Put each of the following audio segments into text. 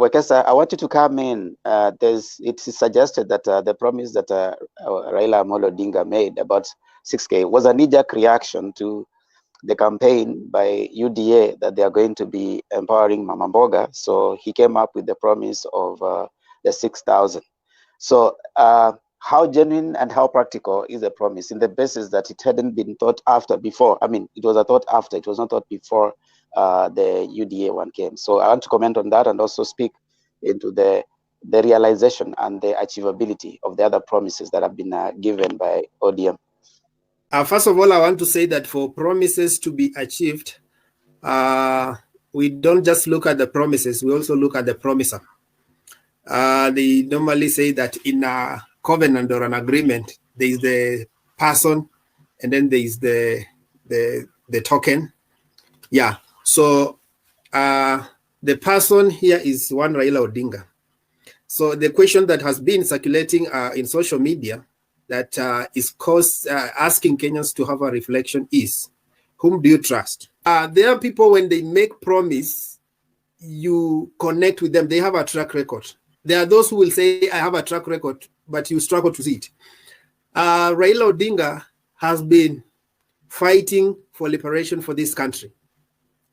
Wekesa, I want you to come in. It's suggested that the promise that Raila Amolo Odinga made about 6K was a knee-jerk reaction to the campaign by UDA that they are going to be empowering Mama Mboga. So he came up with the promise of the 6,000. So how genuine and how practical is the promise in the basis that it hadn't been thought after before? I mean, it was a thought after, it was not thought before the UDA one came. So I want to comment on that and also speak into the realization and the achievability of the other promises that have been given by ODM. First of all, I want to say that for promises to be achieved, we don't just look at the promises, we also look at the promiser. They normally say that in a covenant or an agreement, there is the person and then there is the token. Yeah. So the person here is one Raila Odinga. So the question that has been circulating in social media that is asking Kenyans to have a reflection is, whom do you trust? There are people, when they make promise, you connect with them. They have a track record. There are those who will say, I have a track record, but you struggle to see it. Raila Odinga has been fighting for liberation for this country.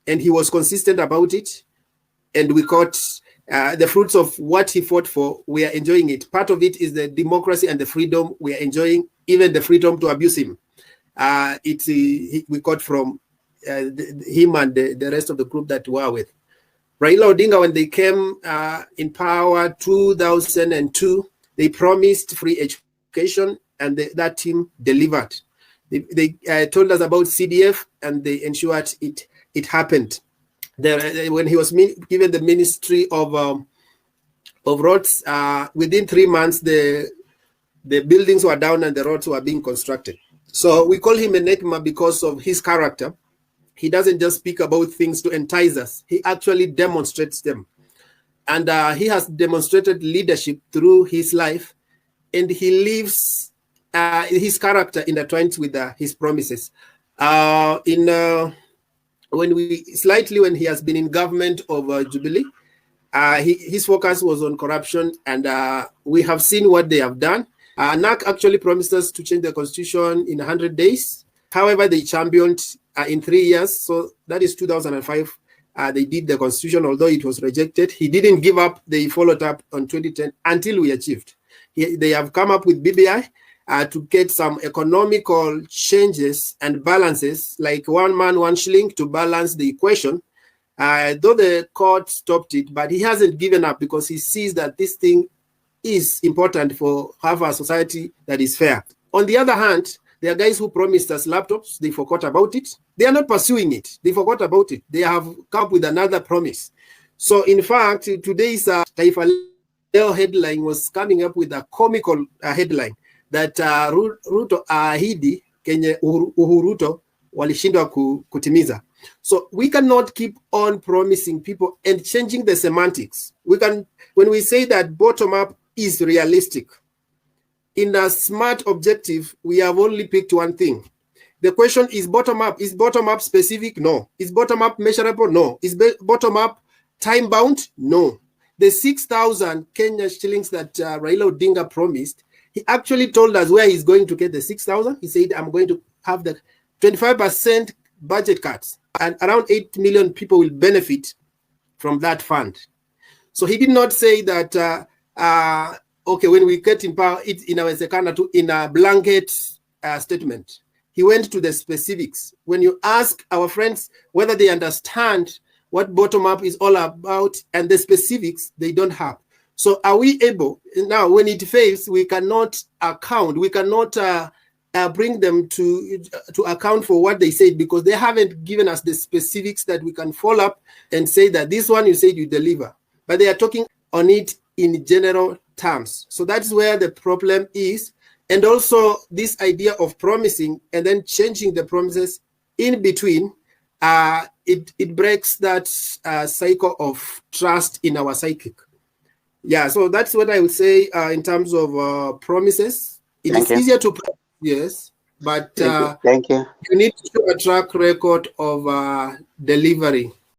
And he was consistent about it. And we caught the fruits of what he fought for. We are enjoying it. Part of it is the democracy and the freedom we are enjoying, even the freedom to abuse him. We caught from him and the rest of the group that we are with. Raila Odinga, when they came in power 2002, they promised free education, and that team delivered. They told us about CDF, and they ensured it happened. When he was given the Ministry of Roads, within 3 months, the buildings were down and the roads were being constructed. So we call him Enigma because of his character. He doesn't just speak about things to entice us. He actually demonstrates them. And he has demonstrated leadership through his life, and he lives his character intertwines with his promises. When he has been in government of Jubilee, his focus was on corruption, and we have seen what they have done. NAC actually promised us to change the constitution in 100 days. However, they championed in 3 years. So that is 2005. They did the constitution, although it was rejected. He didn't give up. They followed up on 2010 until we achieved. They have come up with BBI to get some economical changes and balances, like 1 man, 1 shilling, to balance the equation. Though the court stopped it, but he hasn't given up because he sees that this thing is important for have a society that is fair. On the other hand, there are guys who promised us laptops. They forgot about it. They are not pursuing it. They forgot about it. They have come up with another promise. So, in fact, today's Taifa Leo headline was coming up with a comical headline that Ruto ahidi kenye Uhuruto walishindwa kutimiza. So we cannot keep on promising people and changing the semantics. When we say that bottom up is realistic, in a smart objective, we have only picked one thing. The question is bottom up. Is bottom up specific? No. Is bottom up measurable? No. Is bottom up time bound? No. The 6,000 Kenya shillings that Raila Odinga promised, he actually told us where he's going to get the 6,000. He said, I'm going to have the 25% budget cuts, and around 8 million people will benefit from that fund. So he did not say that, okay, when we get in power, it's in a blanket statement. He went to the specifics. When you ask our friends whether they understand what bottom-up is all about and the specifics, they don't have. So are we able, now when it fails, we cannot account, we cannot bring them to account for what they said, because they haven't given us the specifics that we can follow up and say that this one you said you deliver. But they are talking on it in general terms. So that's where the problem is. And also this idea of promising and then changing the promises in between, it breaks that cycle of trust in our psychic. Yeah, so that's what I would say in terms of promises. It is easier to promise, yes, but Thank you. You need to show a track record of delivery.